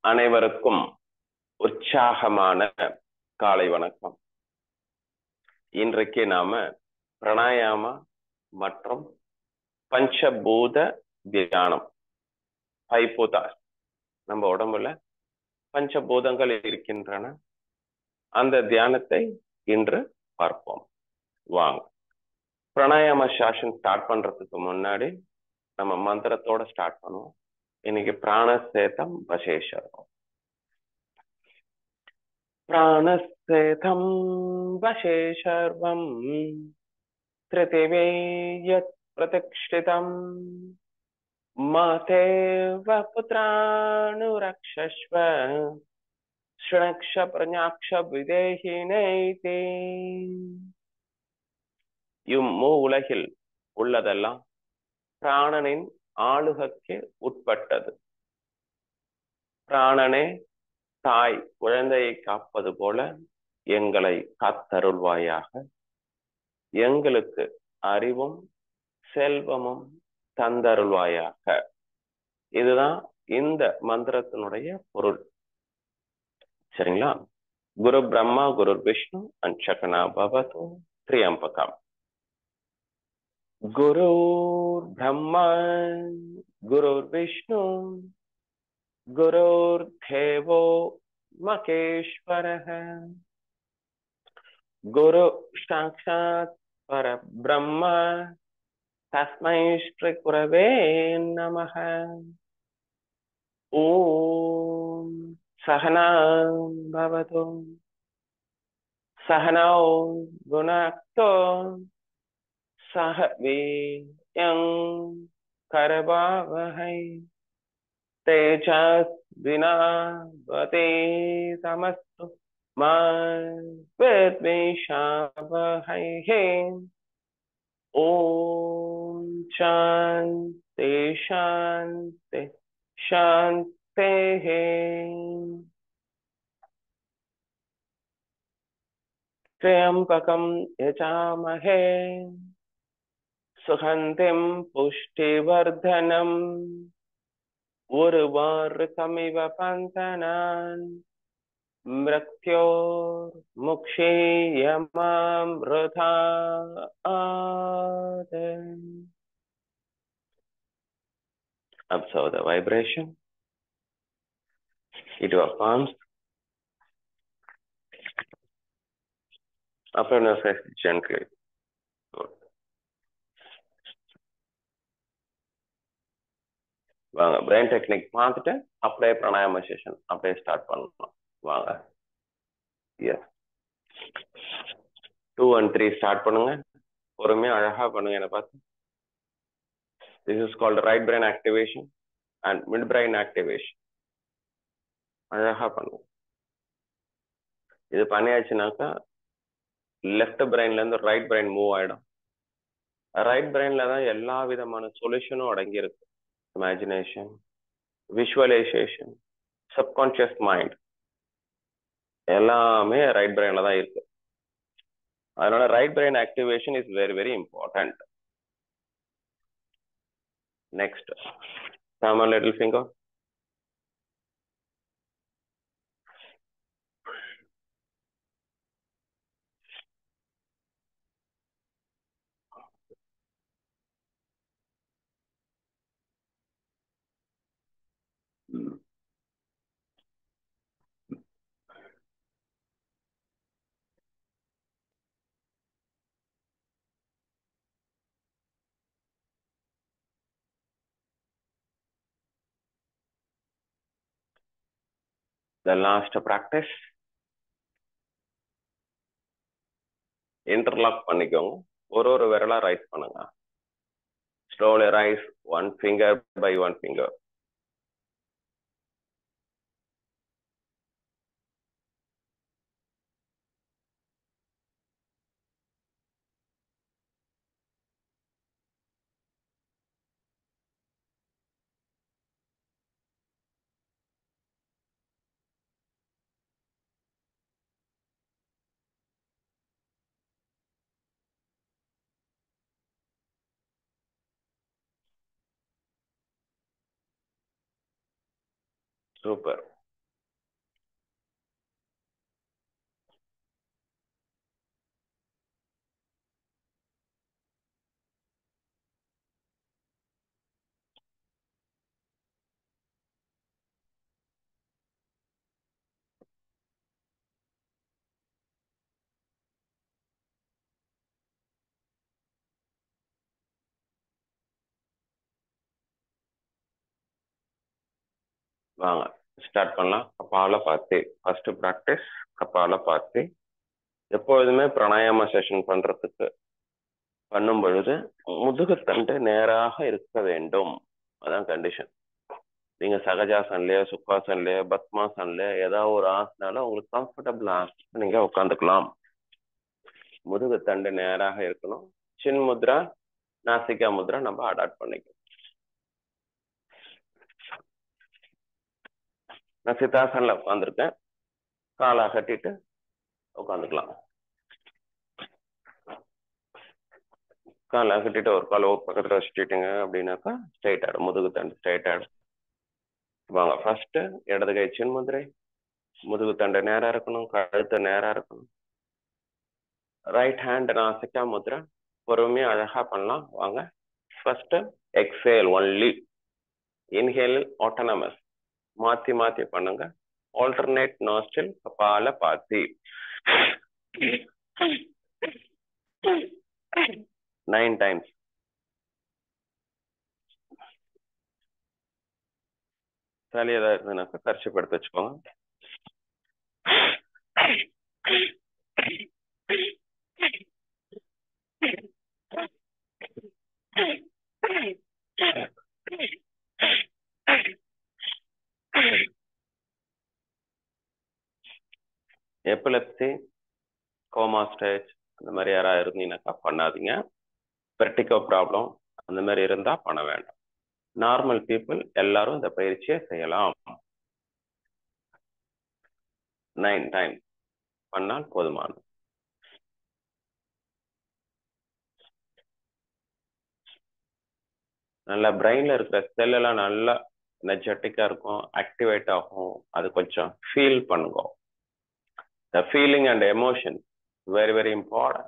அனைவருக்கும் உற்சாகமான காலை வணக்கம். இன்றைக்கு நாம பிராணாயாமா மற்றும் பஞ்சபூத தியானம், பைபூதாஸ். நம்ம உடம்புல பஞ்சபூதங்கள் இருக்கின்றன. அந்த தியானத்தை இன்று பார்ப்போம். வாங்க. பிராணாயாம செஷன் ஸ்டார்ட் பண்றதுக்கு முன்னாடி நம்ம மந்திரத்தோட ஸ்டார்ட் பண்ணுவோம். இன்னைக்கு பிராணசேதம் வசேஷம். प्राणस्तेथं वशे सर्वं त्रिदिवे यत् प्रतिष्ठितं मातेव पुत्रानुरक्षस्व शृणक्ष प्रज्ञाक्ष विदेहिनैते. இம்மூ உலகில் உள்ளதெல்லாம் பிராணனின் ஆளுகைக்கு உட்பட்டது. பிராணனே தாய் குழந்தையை காப்பது போல எங்களை காத்தருள்வாயாக. எங்களுக்கு அறிவும் செல்வமும் தந்தருள்வாயாக. இதுதான் இந்த மந்திரத்தினுடைய பொருள். சரிங்களா? குரு பிரம்மா குரு விஷ்ணு அஞ்சகனா பவது திரியம்பகம். குரு பிரம்மா குரு விஷ்ணு गुरुर् देवो महेश्वरः गुरु साक्षात् परब्रह्म तस्मै श्री गुरवे नमः. ओम सहना भवतु सहनौ भुनक्तु सह वीर्यं करवावहै तेजस्विनावतीतमस्तु मा विद्विषावहै. ओम शांति शांति शांतिः. त्र्यंबकं यजामहे सुगन्धिं पुष्टिवर्धनम् उर्वारुकमिव बन्धनान् मृत्योर्मुक्षीयमामृतात्. Observe the vibration. It your palms. Open your face gently. Good. வாங்க, பிரெயின் டெக்னிக் பார்த்துட்டு அப்படியே பிராணாயாம செஷன் அப்படியே ஸ்டார்ட் பண்ணலாம். வாங்க. எஸ், 2 and 3 ஸ்டார்ட் பண்ணுங்க. பொறுமையா அழகா பண்ணுங்க. என்ன பார்த்து. This is called right brain activation and mid brain activation. அழகா பண்ணுங்க. இது பண்ணியாச்சுனாக்கா லெஃப்ட் பிரெயின்ல இருந்து ரைட் பிரெயின் மூவ் ஆயிடும். ரைட் பிரெயின்ல தான் எல்லா விதமான சொல்யூஷனும் அடங்கி இருக்கு. இமேஜினேஷன், விஷுவலைசேஷன், சப்கான்சியஸ் மைண்ட் எல்லாமே ரைட் பிரெயின்ல தான் இருக்கு. அதனால right brain activation is very very important. Next, thumb and little finger. The last practice. Interlock பண்ணிக்கோங்க. ஒரு விரலா ரைஸ் பண்ணுங்க. Slowly rise one finger by one finger. Super. வாங்க ஸ்டார்ட் பண்ணலாம். Kapalbhati first practice. Kapalbhati எப்பொழுதுமே பிராணாயாம செஷன் பண்ணும் பொழுது முதுகுத்தண்டு நேராக இருக்க வேண்டும். அதான் கண்டிஷன். நீங்க சகஜாசன்லயோ சுக்காசன்லயோ பத்மாசன்லயோ ஏதாவது ஒரு ஆசனால உங்களுக்கு கம்ஃபர்டபுள் ஆசனம் நீங்க உட்காந்துக்கலாம். முதுகுத்தண்டு நேராக இருக்கணும். சின் முத்ரா நாசிகா முத்ரா நம்ம அடாப்ட் பண்ணிக்கணும். நான் சித்தாசன்ல உட்காந்துருக்கேன். காலை கட்டிட்டு உட்காந்துக்கலாம். காலை கட்டிட்டு ஒரு காலை பக்கத்துல வச்சுட்டீங்க அப்படின்னாக்கா ஸ்ட்ரைட் ஆடும். முதுகு தண்டு ஸ்ட்ரைட் ஆடும். வாங்க ஃபர்ஸ்ட் இடது கை சின் முதிரை. முதுகு தண்டு நேரா இருக்கணும். கழுத்து நேரா இருக்கணும். ரைட் ஹேண்ட் நாசிகா முத்ரா. பொறுமையா அழகா பண்ணலாம். வாங்க first exhale only. Inhale autonomous. மாத்தி மாத்தி பண்ணுங்க. ஆல்டர்னேட் நாஸ்ட்ரில் கபாலபாத்தி 9 times. சளி ஏதாவது இருந்ததுனாக்கா கர்ச்சிப் எடுத்து வச்சுக்கோங்க. எபிலெப்சி, கோமா ஸ்டேஜ் அந்த மாதிரி யாராவது இருந்தீங்கன்னாக்கா பண்ணாதீங்க. வெர்டிகோ ப்ராப்ளம் அந்த மாதிரி இருந்தா பண்ண வேண்டாம். நார்மல் பீப்புள் எல்லாரும் இந்த பயிற்சியை செய்யலாம். 9 times பண்ணால் போதுமானது. நல்லா பிரெயின்ல இருக்கிற செல் எல்லாம் நல்லா எனர்ஜெட்டிக்கா இருக்கும், ஆக்டிவேட் ஆகும். அது கொஞ்சம் ஃபீல் பண்ணுங்க. The feeling and emotion very very important.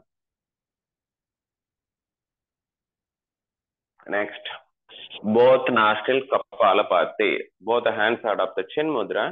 Next, both nostril kapalapati. Both the hands out of the chin mudra.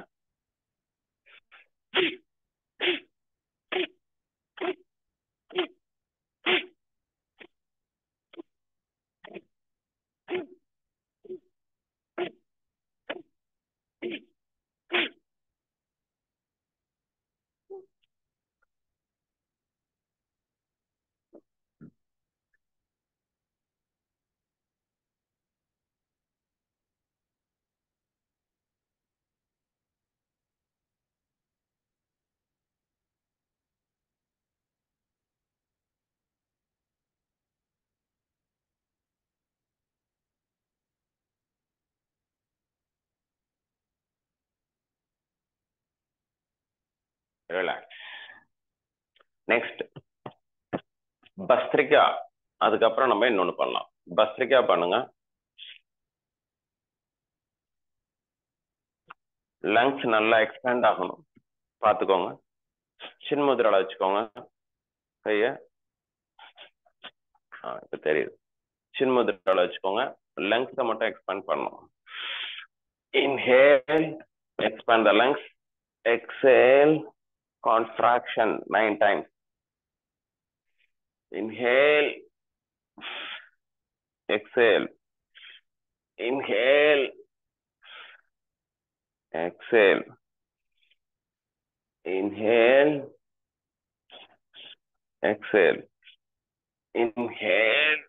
Relax. Next, bhastrika. அதுக்கப்புறம் நம்ம இன்னொன்னு பண்ணலாம். பஸ்திரிகா பண்ணுங்க. லங்ஸ் நல்லா எக்ஸ்பேண்ட் ஆகணும், பார்த்துக்கோங்க. சின் முதிரால வச்சுக்கோங்க கைய. இப்ப தெரியுது. சின் முதிரால வச்சுக்கோங்க. லங்ஸை மட்டும் எக்ஸ்பேண்ட் பண்ணணும். Inhale, expand the lungs. Exhale, contraction 9 times. Inhale, exhale. Inhale, exhale. Inhale, exhale. Inhale,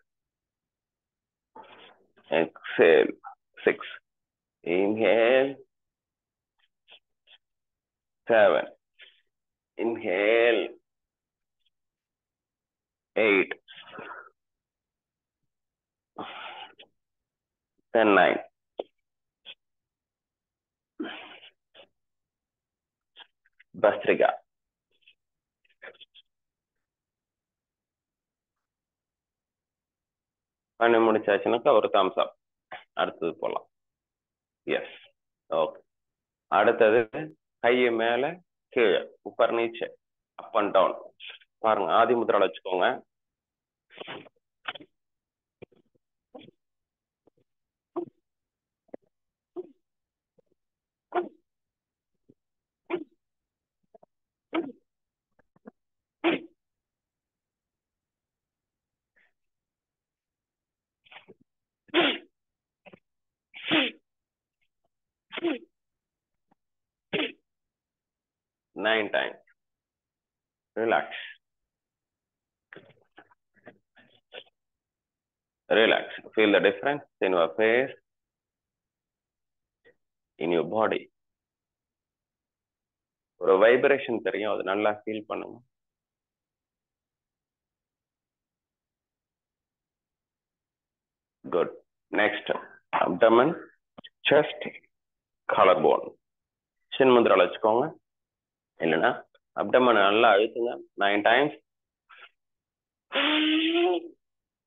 exhale. 6. Inhale, 7. Inhale, 8. 10, 9. Bastrika. பண்ணி முடிச்சாச்சுனாக்கா ஒரு thumbs up. அடுத்தது போலாம். Yes, okay. அடுத்தது கையை மேல கீழே, உப்பர் நீச்சே, அப் அண்ட் டவுன். பாருங்க, ஆதி முத்ரால வச்சுக்கோங்க. 9 times. Relax. Relax. Feel the difference in your face, in your body. ஒரு வைப்ரேஷன் தெரியும், அது நல்லா ஃபீல் பண்ணுங்க. Good. Next, abdomen, chest, collarbone. சின் முதிரால வச்சுக்கோங்க. இல்லைன்னா abdomen நல்லா அழுத்துங்க 9 times.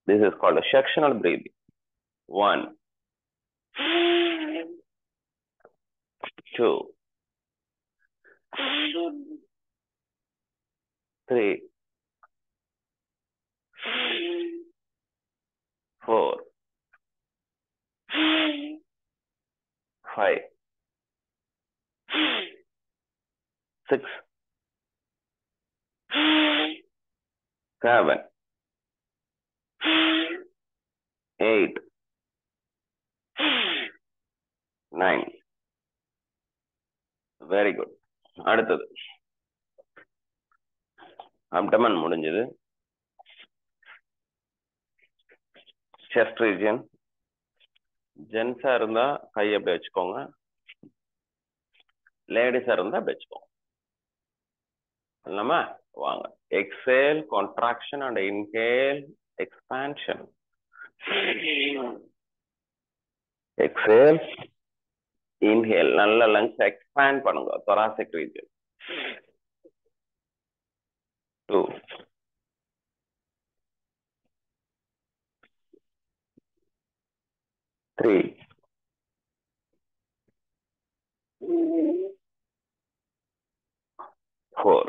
This is called a sectional breathing. 1, 2, 3, 4, 5, 6, 7, 8, 9. Very good. அடுத்தது abdomen முடிஞ்சது. chest region. ஜென்ஸா இருந்தா கை அப்படி வச்சுக்கோங்க, லேடிஸா இருந்தா அப்படி வச்சுக்கோங்க. இல்லமா வாங்க. exhale contraction and inhale expansion. exhale, inhale. நல்ல lungs expand பண்ணுங்க. thoracic region. 2, 3, 4,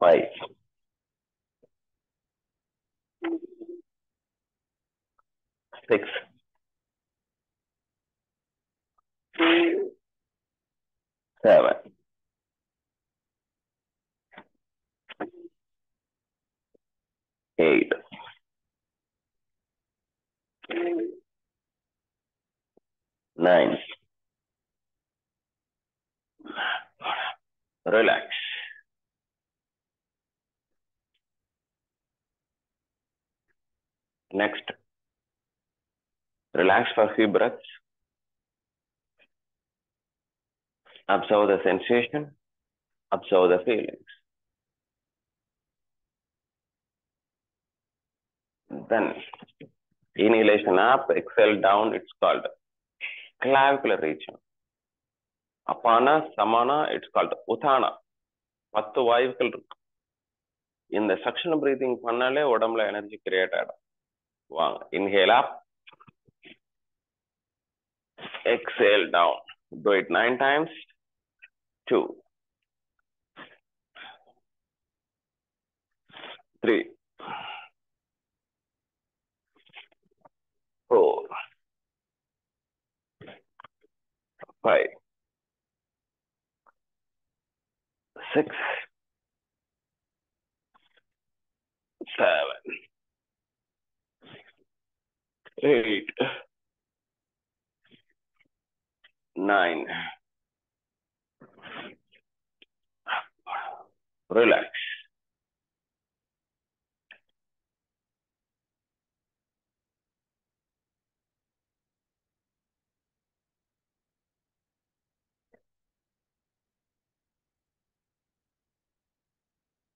5, 6, 7, 8, 9. Relax. Next, relax for a few breaths. Observe the sensation. Observe the feelings. Then, inhalation up, exhale down. It's called clavicular region. Apana, samana, it's called uthana. 10 வாயுக்கள் இருக்கு. இந்த suctional breathing பண்ணாலே உடம்புல energy create ஆயிடும். வாங்க. Inhale up. Exhale down. Do it 9 times. 2, 3, 4, 5, 6, 7, 8, 9. Relax.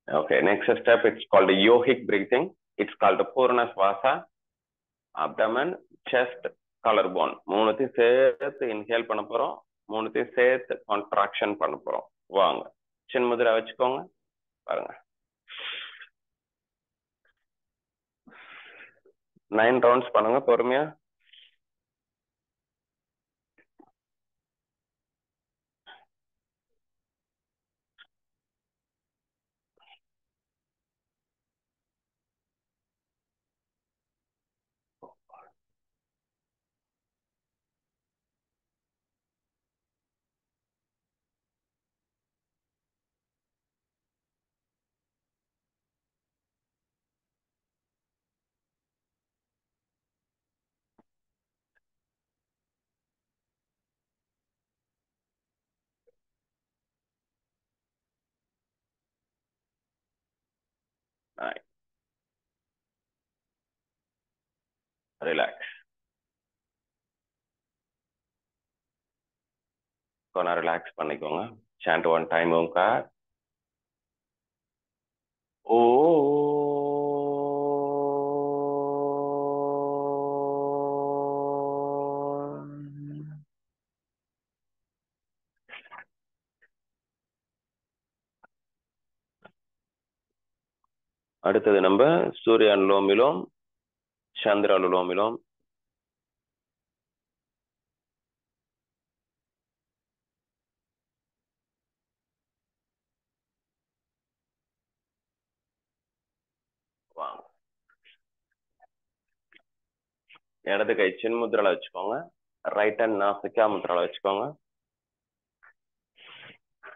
Okay, next step, it's called yogic breathing. It's called Purnasvasa. Abdomen, chest, collarbone. மூணுத்தையும் சேர்த்து inhale பண்ண போறோம், மூணுத்தையும் சேர்த்து கான்ட்ராக்ஷன் பண்ண போறோம். வாங்க. சின் முதிரை வச்சுக்கோங்க. பாருங்க. 9 ரவுண்ட்ஸ் பண்ணுங்க பொறுமையா. ரிலாக்ஸ். கொஞ்சம் ரிலாக்ஸ் பண்ணிக்கோங்க. சாண்ட் ஒன் டைம் ஓம்கார். ஓ அடுத்தது நம்ம சூரிய அனுலோம் விலோம், சந்திர அனுலோம் விலோம். இடது கை சின்முத்ரால வச்சுக்கோங்க. ரைட் ஹேண்ட் நாசிகா முத்ரால வச்சுக்கோங்க.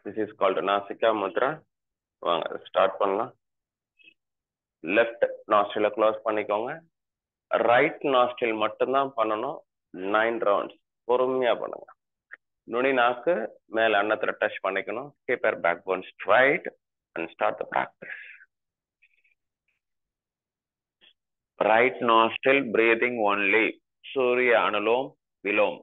திஸ் இஸ் கால்டு நாசிகா முத்ரா. வாங்க ஸ்டார்ட் பண்ணலாம். லெஃப்ட் நாஸ்ட்ரில க்ளோஸ் பண்ணிக்கோங்க. ரைட் நாஸ்ட்ரில் மட்டும்தான் பண்ணணும். 9 ரவுண்ட்ஸ் பொறுமையா பண்ணுங்க. நுனி நாக்கு மேல அன்னத்துல டச் பண்ணிக்கணும். Keep your backbone straight and start the practice. Right nostril breathing only. சூரிய அனுலோம் விலோம்.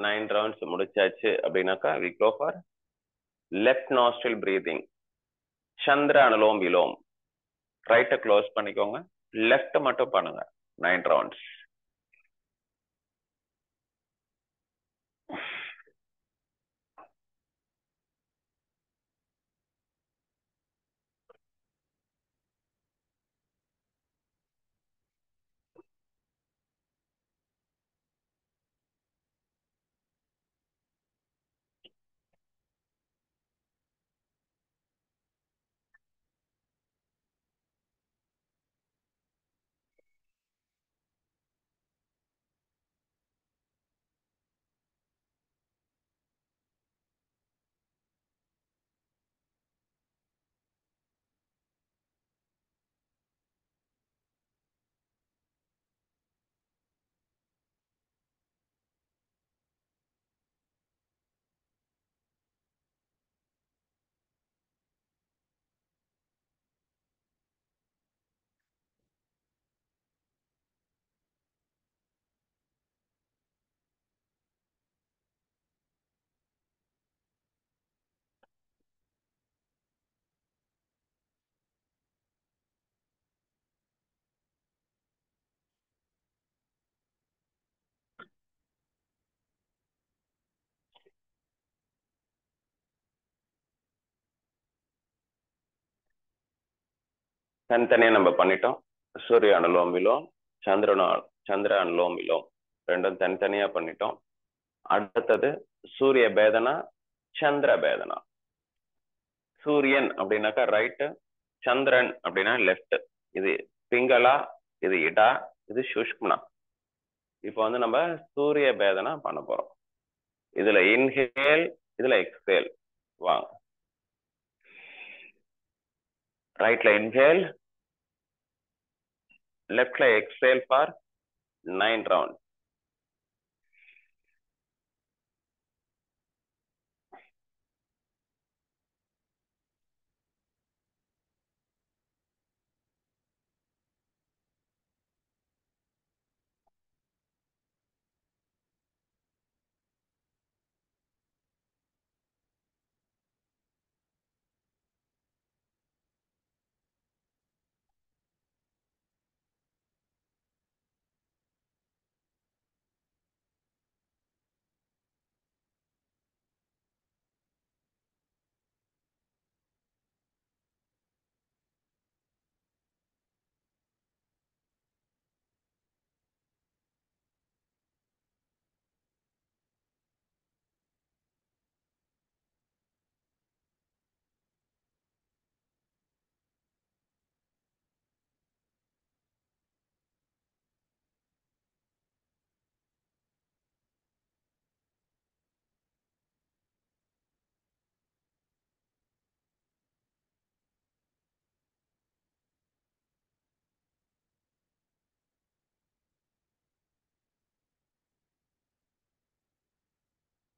நைன் ரவுண்ட்ஸ் முடிச்சாச்சு அப்படின்னாக்கா we go for left nostril breathing. சந்திர அனுலோம் விலோம். ரைட்டை க்ளோஸ் பண்ணிக்கோங்க. லெஃப்ட் மட்டும் பண்ணுங்க. 9 ரவுண்ட்ஸ். தனித்தனியா நம்ம பண்ணிட்டோம். சூரிய அனுலோம் விலோம், சந்திர அனுலோம் விலோம் ரெண்டும் தனித்தனியா பண்ணிட்டோம். அடுத்தது சூரிய பேதனா, சந்திர பேதனா. சூரியன் அப்படின்னாக்கா ரைட்டு, சந்திரன் அப்படின்னா லெஃப்ட். இது பிங்களா, இது இடா, இது சுஷ்மனா. இப்போ வந்து நம்ம சூரிய பேதனா பண்ண போறோம். இதுல இன்ஹேல், இதுல எக்ஸேல். வாங்க. ரைட்ல இன்ஹேல், லெஃப்ட்ல எக்ஸேல் ஃபார் 9 rounds.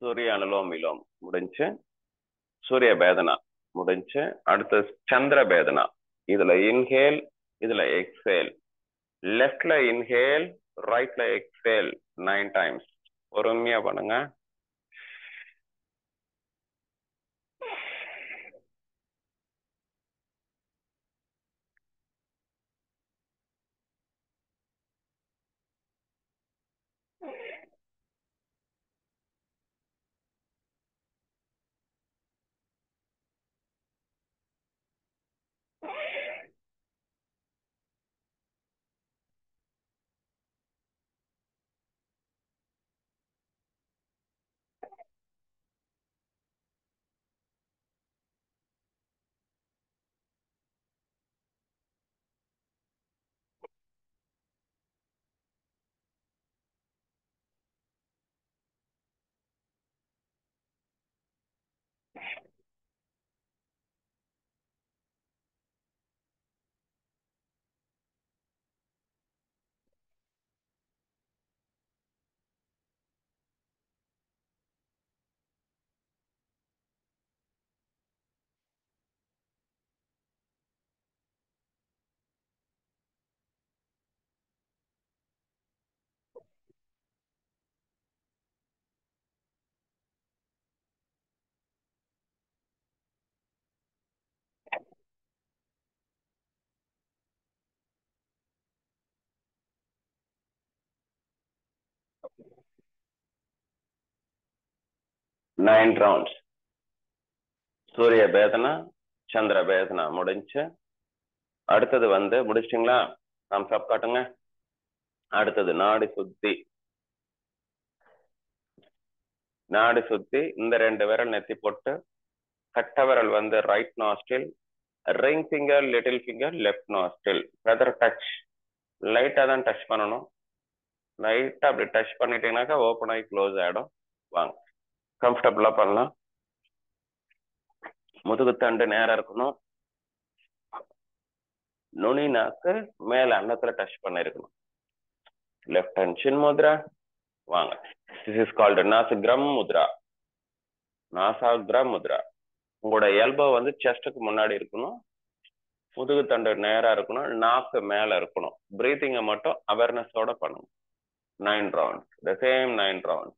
சூரிய அனுலோம் விலோம் முடிஞ்சு, சூரிய பேதனா முடிஞ்சு, அடுத்து சந்திர பேதனா. இதுல இன்ஹேல், இதுல எக்ஸேல். லெஃப்ட்ல இன்ஹேல், ரைட்ல எக்ஸேல் 9 times. பொறுமையா பண்ணுங்க. Nine rounds. சூரிய பேதனா, சந்திர பேதனா முடிஞ்சு. அடுத்தது வந்து முடிச்சிட்டீங்களா? நாம் சப் காட்டுங்க. அடுத்தது நாடி சுத்தி. நாடி சுத்தி இந்த 2 விரல் நெத்தி போட்டு, கட்ட விரல் வந்து right nostril, ring finger, little finger left nostril. Feather touch, லைட்டா தான் டச் பண்ணணும். லைட்டா அப்படி டச் பண்ணிட்டீங்கன்னாக்கா ஓப்பன் ஆகி க்ளோஸ் ஆயிடும். வாங்க, கம்ஃபர்டபுளா பண்ணலாம். முதுகுத்தண்டு நேரம் இருக்கணும். நுனி நாக்கு மேல அன்னத்துல டச் பண்ண இருக்கணும். லெஃப்ட் ஹேண்ட் சின் முத்ரா. வாங்க, திஸ் இஸ் கால்டு நாசிக்ரம் முத்ரா. நாசாகிரம் முத்ரா. உங்களோட எல்போ வந்து செஸ்டுக்கு முன்னாடி இருக்கணும். முதுகு தண்டு நேரா இருக்கணும். நாக்கு மேல இருக்கணும். பிரீத்திங்கை மட்டும் அவேர்னஸோட பண்ணணும். 9 rounds, the same 9 rounds.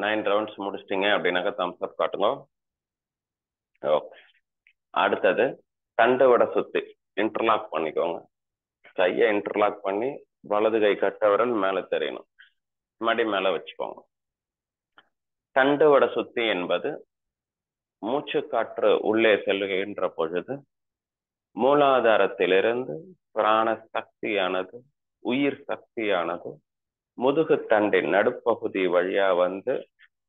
9 rounds முடிச்சிட்டீங்க அப்படின்னாக்கா தம்ஸ் அப் காட்டுங்க. ஓகே. அடுத்தது தண்டு வடை சுத்தி இன்டர்லாக் பண்ணிக்கோங்க. கையை இன்டர்லாக் பண்ணி வலது கை கட்டை விரல் மேல தெரியணும். மடி மேல வச்சுக்கோங்க. தண்டு வடை சுத்தி என்பது மூச்சு காற்று உள்ளே செல்கின்ற பொழுது மூலாதாரத்திலிருந்து பிராண சக்தியானது, உயிர் சக்தியானது முதுகு தண்டின் நடுப்பகுதி வழியா வந்து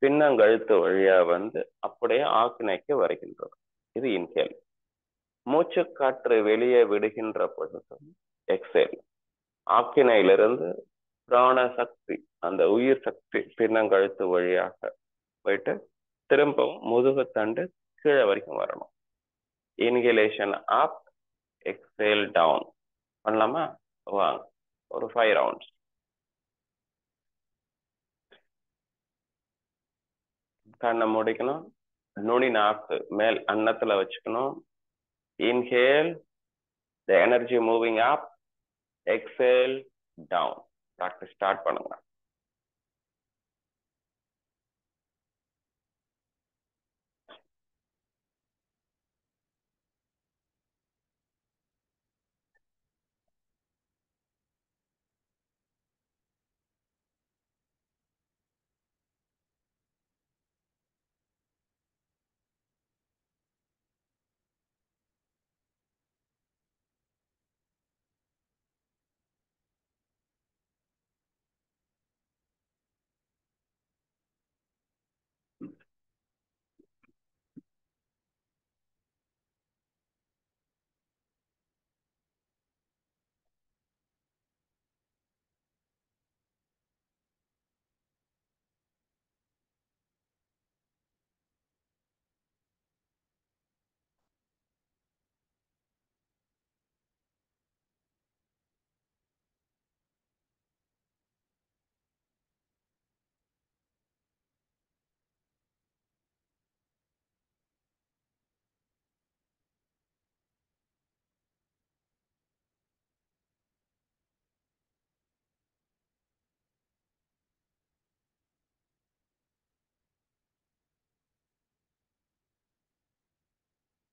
பின்னங்கழுத்து வழியா வந்து அப்படியே ஆக்னைக்கு வருகின்றது. இது இன்ஹேல். மூச்சு காற்று வெளியே விடுகின்ற பொழுது எக்ஸேல். ஆக்கினையிலிருந்து பிராண சக்தி, அந்த உயிர் சக்தி பின்னங்கழுத்து வழியாக போயிட்டு திரும்பவும் முதுகு தண்டு கீழே வரைக்கும் வரணும். இன்ஹலேஷன் அப், எக்ஸேல் டவுன் பண்ணலாமா? வாங்க, ஒரு 5 ரவுண்ட்ஸ். கண்ணை முடிக்கணும். நுனி நாக்கு மேல் அன்னத்துல வச்சுக்கணும். Inhale, the energy moving up, exhale down. Practice start பண்ணுங்க.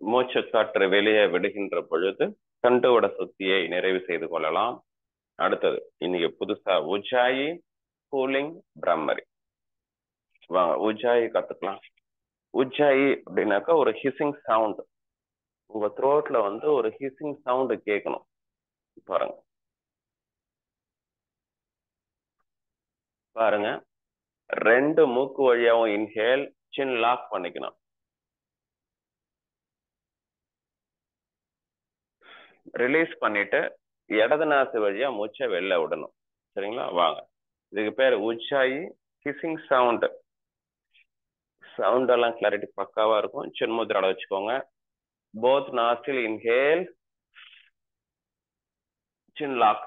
மூச்சு காற்று வெளியே விடுகின்ற பொழுது தண்டுவட சுத்தியை நிறைவு செய்து கொள்ளலாம். அடுத்தது இன்னைக்கு புதுசா உஜ்ஜாயி, கூலிங், பிரம்மரி. வாங்க உஜ்ஜாயி கத்துக்கலாம். உஜ்ஜாயி அப்படின்னாக்கா ஒரு ஹிசிங் சவுண்ட். உங்க த்ரோட்ல வந்து ஒரு ஹிசிங் சவுண்ட் கேட்கணும். பாருங்க பாருங்க. 2 மூக்கு வழியாவும் இன்ஹேல், சின் லாக் பண்ணிக்கணும். ரிலீஸ் பண்ணிட்டு இடது நாக்கு வழியா மூச்சை வெளில விடணும். சரிங்களா? வாங்க, இதுக்கு பேர் உஜ்ஜாயி ஹிசிங் சவுண்ட். சவுண்ட் எல்லாம் கிளாரிட்டி பக்காவா இருக்கும். சின் முத்ரால வச்சுக்கோங்க. போத் நாஸ்டில் இன்ஹேல், சின் லாக்.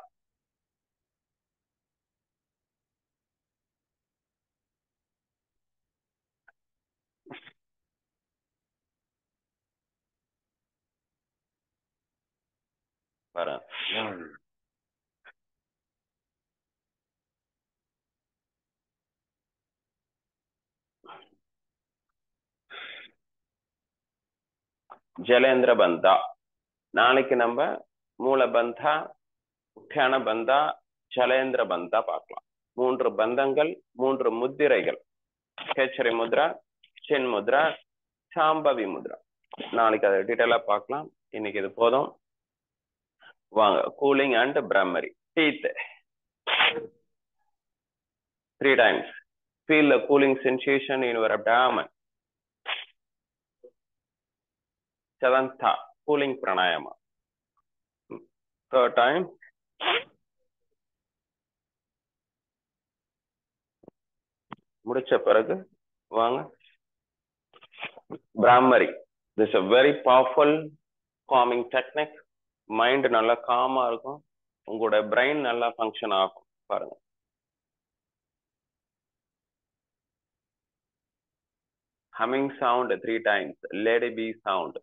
பாருங்க. ஜலேந்திர பந்தா. நாளைக்கு நம்ம மூலபந்தா, உத்தியான பந்தா, ஜலேந்திர பந்தா பார்க்கலாம். 3 பந்தங்கள், 3 முத்திரைகள். கேச்சரி முத்ரா, சின் முத்ரா, சாம்பவி முத்ரா. நாளைக்கு அதை டீட்டெயிலா பார்க்கலாம். இன்னைக்கு இது போதும். வாங்க, cooling and Bhramari. Teeth 3 times. Feel the cooling sensation in your abdomen. Seventh, cooling pranayama. 3rd time. முடிச்ச பிறகு வாங்க Bhramari. This is a very powerful calming technique. Mind நல்லா காமா இருக்கும். உங்களோட பிரெயின் நல்லா ஃபங்க்ஷன் ஆகும். பாருங்க. Humming sound 3 times. Lady bee sound.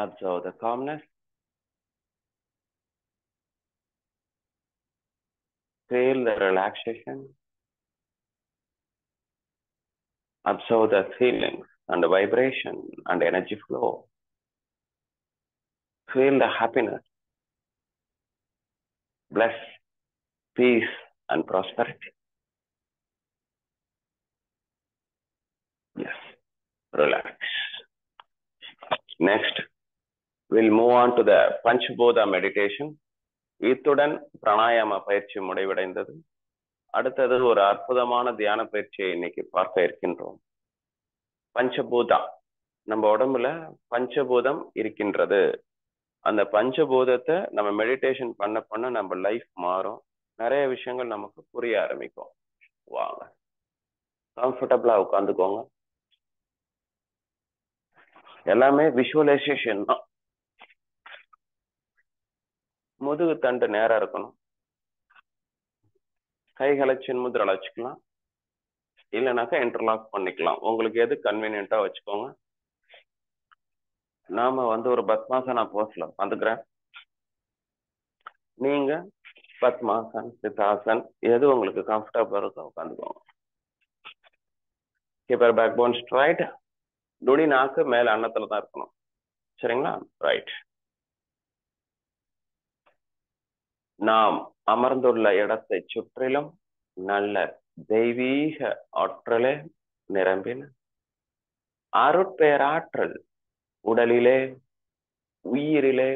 Observe the calmness. Feel the relaxation. Observe the feelings and the vibration and energy flow. Feel the happiness, bliss, peace, and prosperity. Yes, relax. Next, we'll move on to the Panchabodha meditation. இத்துடன் பிராணாயாம பயிற்சி முடிவடைந்தது. அடுத்தது ஒரு அற்புதமான தியான பயிற்சியை இன்னைக்கு பார்க்க இருக்கின்றோம். பஞ்சபூதா, நம்ம உடம்புல பஞ்சபூதம் இருக்கின்றது. அந்த பஞ்சபூதத்தை நம்ம மெடிடேஷன் பண்ண பண்ண நம்ம லைஃப் மாறும். நிறைய விஷயங்கள் நமக்கு புரிய ஆரம்பிக்கும். வாங்க, கம்ஃபர்டபுளா உட்காந்துக்கோங்க. எல்லாமே விஷுவலைசேஷன் தான். முதுகு தண்டு நேரா இருக்கணும். கைகளை சின்முதிரை வச்சுக்கலாம், இல்லைனாக்கா இன்டர்லாக் பண்ணிக்கலாம். உங்களுக்கு எது கன்வீனியன்ட்டா வச்சுக்கோங்க. நாம ஒரு பத்மாசனா போஸ்ல உட்காந்துக்கிறேன். நீங்க பத்மாசன், சித்தாசன், எது உங்களுக்கு கம்ஃபர்டபுளா இருக்கோ உட்காந்துக்கோங்க. Keep your backbone straight. நுனி நாக்கு மேல அன்னத்துல தான் இருக்கணும். சரிங்களா? ரைட். நாம் அமர்ந்துள்ள இடத்தை சுற்றிலும் நல்ல தெய்வீக ஆற்றலே நிரம்பின அருட்பேராற்றல் உடலிலே உயிரிலே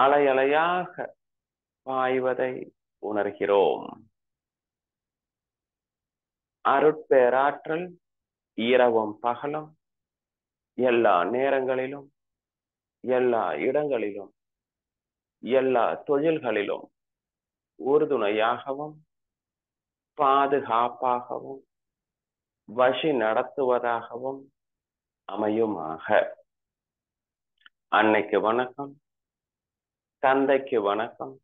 அலையலையாக பாய்வதை உணர்கிறோம். அருட்பேராற்றல் இரவும் பகலும் எல்லா நேரங்களிலும் எல்லா இடங்களிலும் எல்லா தொழில்களிலும் உறுதுணையாகவும் பாதுகாப்பாகவும் வழி நடத்துவதாகவும் அமையுமாக. அன்னைக்கு வணக்கம், தந்தைக்கு வணக்கம்,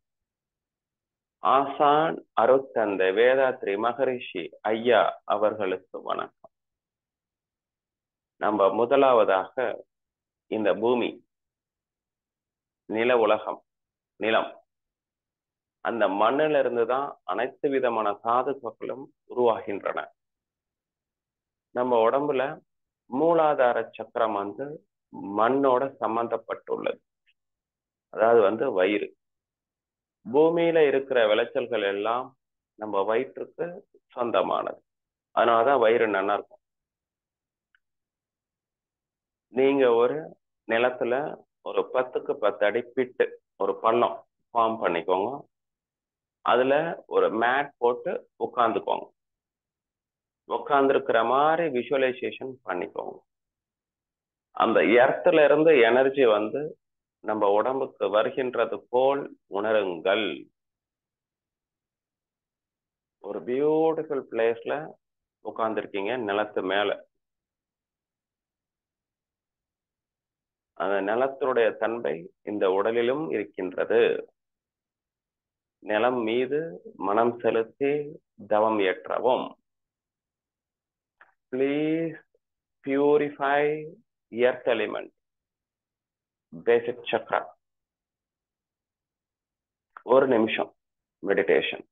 ஆசான் அருட்தந்தை வேதாத்ரி மகரிஷி ஐயா அவர்களுக்கு வணக்கம். நம்ம முதலாவதாக இந்த பூமி, நில உலகம், நிலம், அந்த மண்ணில இருந்துதான் அனைத்து விதமான தாதுக்களும் உருவாகின்றன. நம்ம உடம்புல மூலாதார சக்கரம் மண்ணோட சம்பந்தப்பட்டுள்ளது. அதாவது வயிறு. பூமியில இருக்கிற விளைச்சல்கள் எல்லாம் நம்ம வயிற்றுக்கு சொந்தமானது. அதனாலதான் வயிறு நல்லா இருக்கும். நீங்க ஒரு நிலத்துல ஒரு 10க்கு 10 அடி பிட்டு ஒரு பள்ளம் ஃபார்ம் பண்ணிக்கோங்க. அதுல ஒரு மேட் போட்டு உட்காந்துக்கோங்க. உட்கார்ந்துருக்கிற மாதிரி விஷுவலைசேஷன் பண்ணிக்கோங்க. அந்த எர்த்துல இருந்து எனர்ஜி நம்ம உடம்புக்கு வருகின்றது போல் உணருங்கள். ஒரு பியூட்டிஃபுல் பிளேஸ்ல உட்கார்ந்துருக்கீங்க, நிலத்து மேல. அந்த நிலத்தினுடைய தன்மை இந்த உடலிலும் இருக்கின்றது. நிலம் மீது மனம் செலுத்தி தவம் ஏற்றவும். Please purify earth element, basic chakra. ஒரு நிமிஷம் மெடிடேஷன்.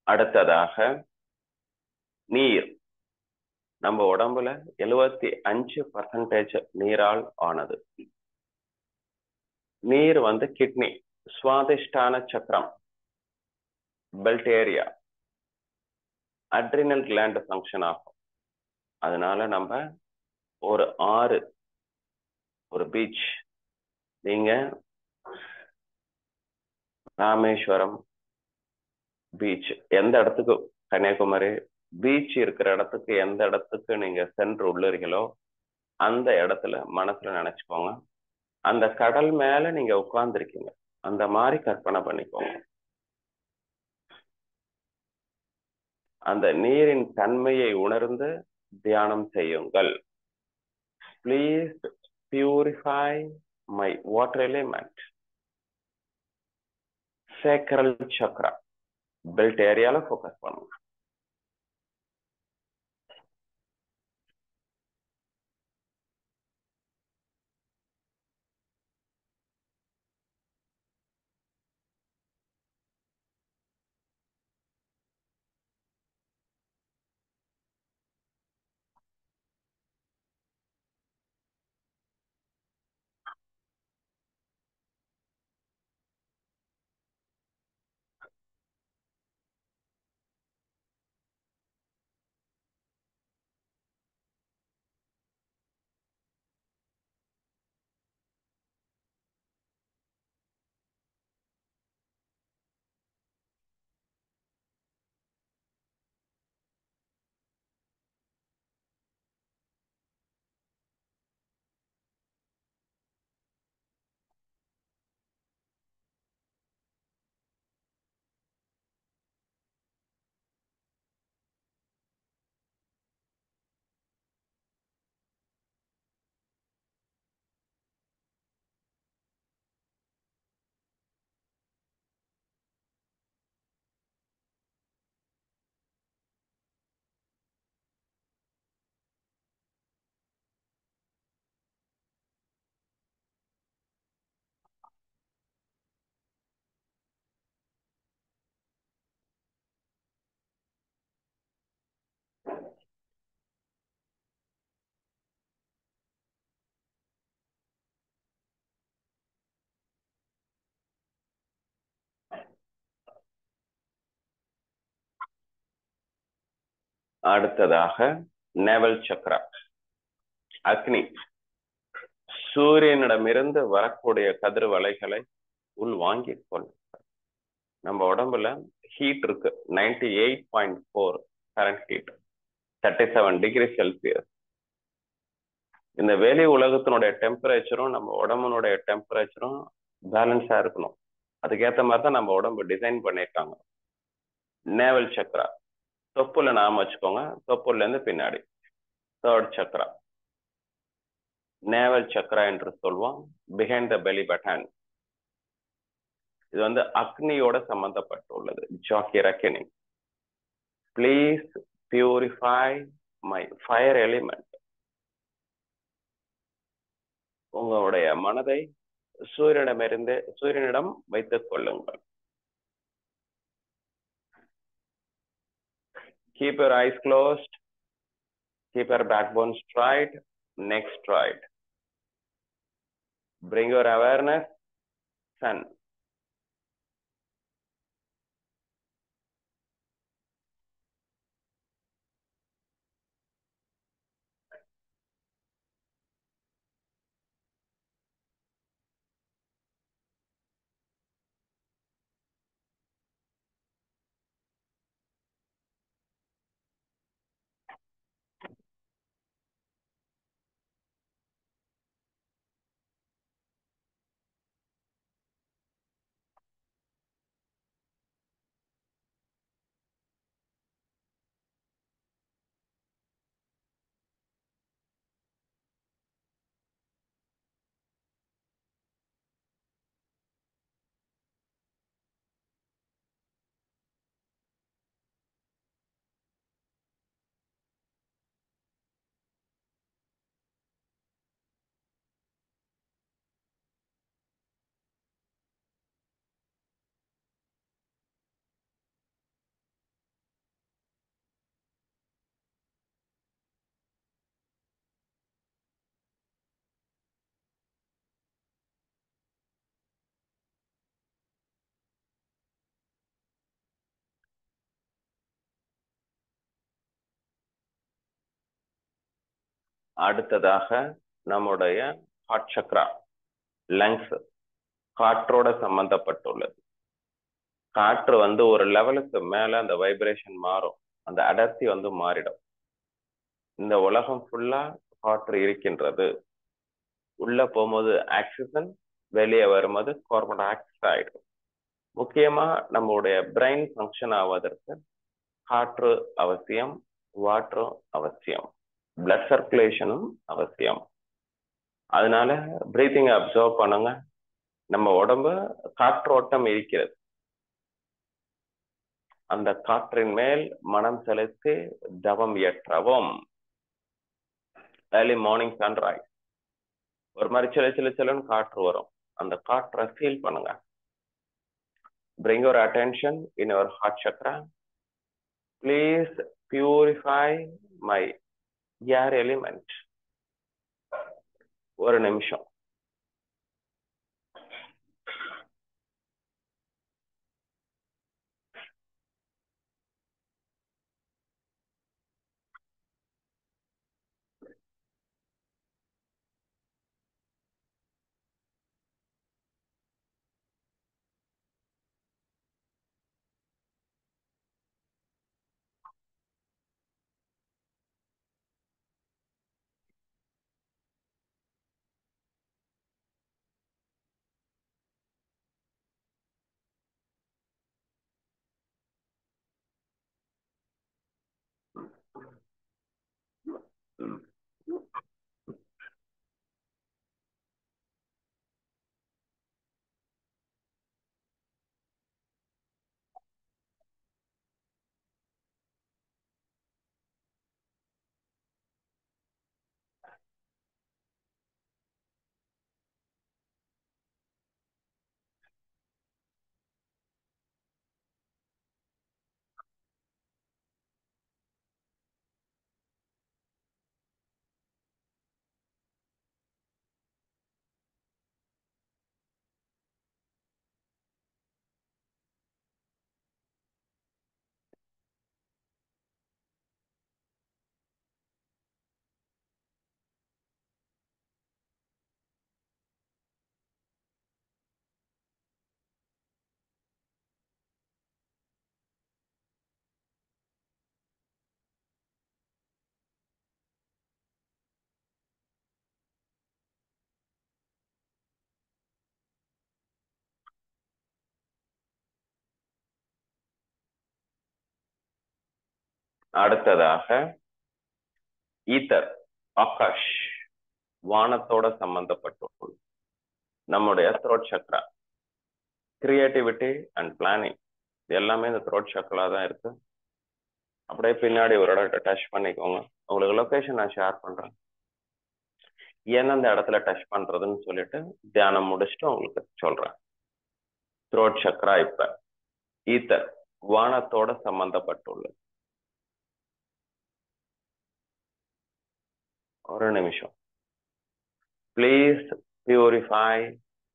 அடுத்ததாக நீர். நம்ம உடம்புல 75% நீரால் ஆனது. நீர் வந்து கிட்னி, சுவாதிஷ்டான சக்கரம், belt area, adrenal gland function ஆகும். அதனால நம்ம ஒரு ஆறு, ஒரு பீச், நீங்க ராமேஸ்வரம் பீச் எந்த இடத்துக்கு, கன்னியாகுமரி பீச் இருக்கிற இடத்துக்கு எந்த இடத்துக்கு நீங்க சென்று உள்ளீர்களோ அந்த இடத்துல மனசுல நினைச்சுக்கோங்க, அந்த கடல் மேல நீங்க உட்கார்ந்துருக்கீங்க, அந்த மாதிரி கற்பனை பண்ணிக்கோங்க. அந்த நீரின் தன்மையை உணர்ந்து தியானம் செய்யுங்கள். Please purify my water element. Sacral Chakra, belt ஏரியால ஃபோக்கஸ் பண்ணுங்க. அடுத்ததாக நேவல் சக்ரா, அக்னி. சூரியனிடமிருந்து வரக்கூடிய கதிர்வலைகளை உள் வாங்கிக் கொள்ளும். நம்ம உடம்புல ஹீட் இருக்கு, 98.4 கரண்ட் ஹீட், 37 டிகிரி செல்சியஸ். இந்த வெளி உலகத்தினுடைய டெம்பரேச்சரும் நம்ம உடம்புனுடைய டெம்பரேச்சரும் பேலன்ஸா இருக்கணும். அதுக்கேற்ற மாதிரி தான் நம்ம உடம்பு டிசைன் பண்ணியிருக்காங்க. நேவல் சக்ரா தொப்புல நாம வச்சுக்கோங்க, தொப்புல இருந்து பின்னாடி தேர்ட் சக்ரா, நேவல் சக்ரா என்று சொல்வோம், பிஹைண்ட் த பெலி பட்டன். இது வந்து அக்னியோட சம்பந்தப்பட்டுள்ளது. ஜாக்கி ரெக்கனிங். Please purify my fire element. உங்களுடைய மனதை சூரியனிடம் வைத்துக் கொள்ளுங்கள். Keep your eyes closed. Keep your backbone straight, neck straight. Bring your awareness, sun. அடுத்ததாக நம்முடைய ஹார்ட் சக்ரா, லங்ஸ், காற்றோட சம்பந்தப்பட்டுள்ளது. காற்று ஒரு லெவலுக்கு மேல அந்த வைப்ரேஷன் மாறும், அந்த அடர்த்தி மாறிடும். இந்த உலகம் ஃபுல்லா காற்று இருக்கின்றது. உள்ள போகும்போது ஆக்சிஜன், வெளியே வரும்போது கார்பன் டை ஆக்சைடு. முக்கியமா நம்மளுடைய பிரெயின் ஃபங்க்ஷன் ஆவதற்கு காற்று அவசியம், வாட்டரும் அவசியம், பிளட் சர்க்குலேஷனும் அவசியம். அதனால பிரீத்திங் அப்சர்வ் பண்ணுங்க. நம்ம உடம்பு காற்றோட்டம் இருக்கிறது. அந்த காற்றின் மேல் மனம் செலுத்தி தவம் ஏற்றவும். ஏர்லி மார்னிங் சன்ரைஸ் ஒரு மாதிரி சிலன்னு காற்று வரும். அந்த காற்றை ஃபீல் பண்ணுங்க. Bring your attention in your heart chakra. Please purify my air element. ஒரு நிமிஷம். அடுத்ததாக ஈத்தர், ஆகாஷ், வானத்தோட சம்பந்தப்பட்டுள்ளது. நம்முடைய throat Chakra, creativity and planning எல்லாமே இந்த த்ரோட் சக்ரா தான் இருக்கு. அப்படியே பின்னாடி ஒரு இடத்த டச் பண்ணிக்கோங்க. உங்களுக்கு லொகேஷன் நான் ஷேர் பண்றேன். எந்தெந்த இடத்துல டச் பண்றதுன்னு சொல்லிட்டு தியானம் முடிச்சுட்டு உங்களுக்கு சொல்றேன். த்ரோட் சக்ரா இப்ப ஈத்தர், வானத்தோட சம்பந்தப்பட்டுள்ளது. ஒரு நிமிஷம். Please purify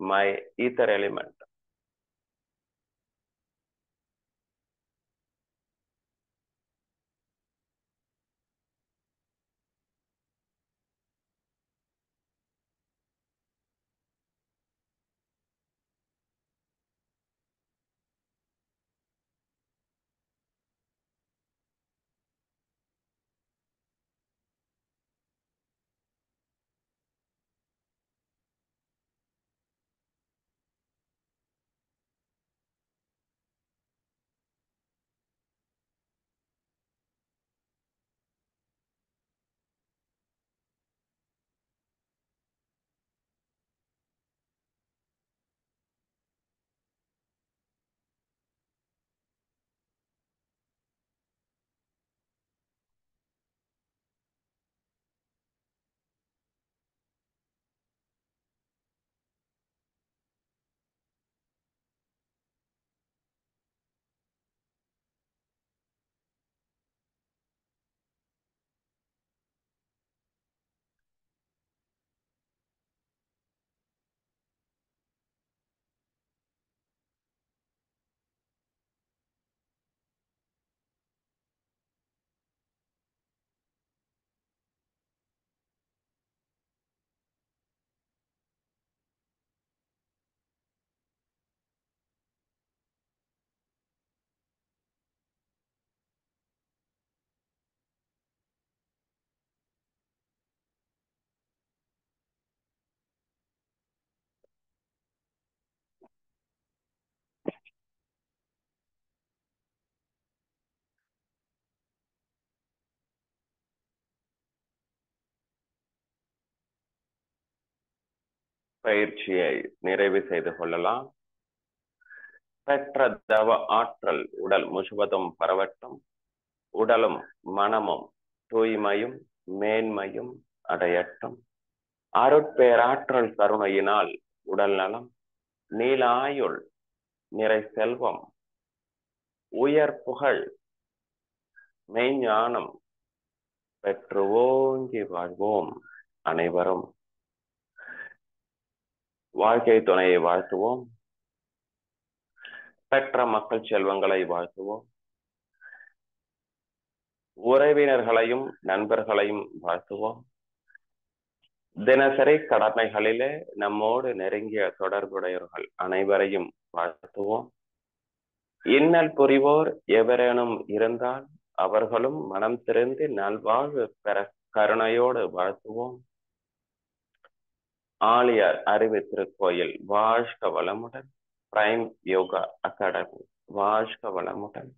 my ether element. பயிற்சியை நிறைவு செய்து கொள்ளலாம். பெற்ற தவ ஆற்றல் உடல் முழுவதும் பரவட்டும். உடலும் மனமும் தூய்மையும் மேன்மையும் அடையட்டும். அருட்பேராற்றல் கருணையினால் உடல் நலம், நீலாயுள், நிறை செல்வம், உயர் புகழ், மெய்ஞானம் பெற்று ஓங்கி வாழ்வோம். அனைவரும் வாழ்க்கை துணையை வாழ்த்துவோம். பெற்ற மக்கள் செல்வங்களை வாழ்த்துவோம். உறவினர்களையும் நண்பர்களையும் வாழ்த்துவோம். தினசரி கடமைகளிலே நம்மோடு நெருங்கிய தொடர்புடையவர்கள் அனைவரையும் வாழ்த்துவோம். இன்னல் புரிவோர் எவரேனும் இருந்தால் அவர்களும் மனம் திறந்து நல்வாழ்வு பெற கருணையோடு வாழ்த்துவோம். ஆழியார் அறிவு திருக்கோயில் வாழ்க வளமுடன். பிரைம் யோகா அகாடமி வாழ்க வளமுடன்.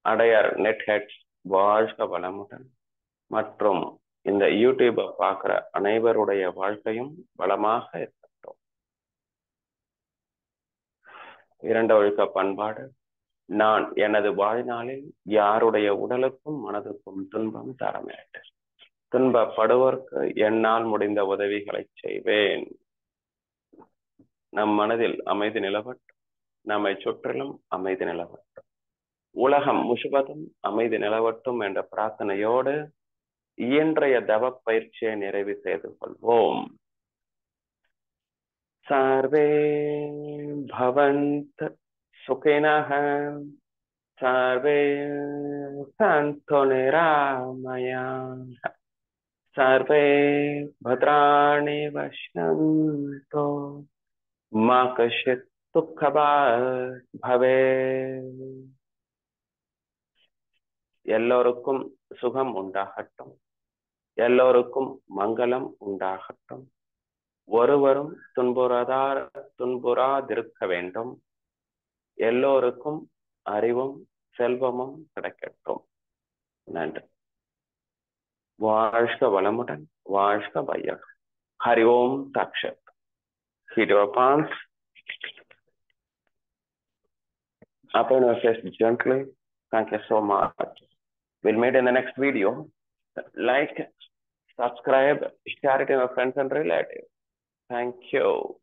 அடையார் நெட் ஹெட்ஸ் வாழ்க வளமுடன். மற்றும் இந்த யூடியூபை பார்க்கிற அனைவருடைய வாழ்க்கையும் வளமாக இருக்கட்டும். இரண்டு ஒழுக்க பண்பாடு. நான் எனது வாழ்நாளில் யாருடைய உடலுக்கும் மனதுக்கும் துன்பம் தரமாட்டேன். துன்பப்படுவோருக்கு என்னால் முடிந்த உதவிகளை செய்வேன். நம் மனதில் அமைதி நிலவட்டும். நம்மை சுற்றிலும் அமைதி நிலவட்டும். உலகம் முழுவதும் அமைதி நிலவட்டும் என்ற பிரார்த்தனையோடு இன்றைய தவ பயிற்சியை நிறைவு செய்து கொள்வோம். சர்வே பவந்த சுகினஹ, சர்வே சந்து நிராமயாः, சர்வே பத்ராணி பஷ்யந்து மா கஷ்சித் துக்கபாக் பவேத். எல்லோருக்கும் சுகம் உண்டாகட்டும். எல்லோருக்கும் மங்களம் உண்டாகட்டும். ஒருவரும் துன்புறாதிருக்க வேண்டும். எல்லோருக்கும் அறிவும் செல்வமும் கிடைக்கட்டும். நன்றி. வாழ்க வளமுடன். வாழ்க வையகம். ஹரி ஓம் தக்ஷத். Hit your palms. Open your face gently. Thank you so much. We'll meet in the next video. Like, subscribe, share it with your friends and relatives. Thank you.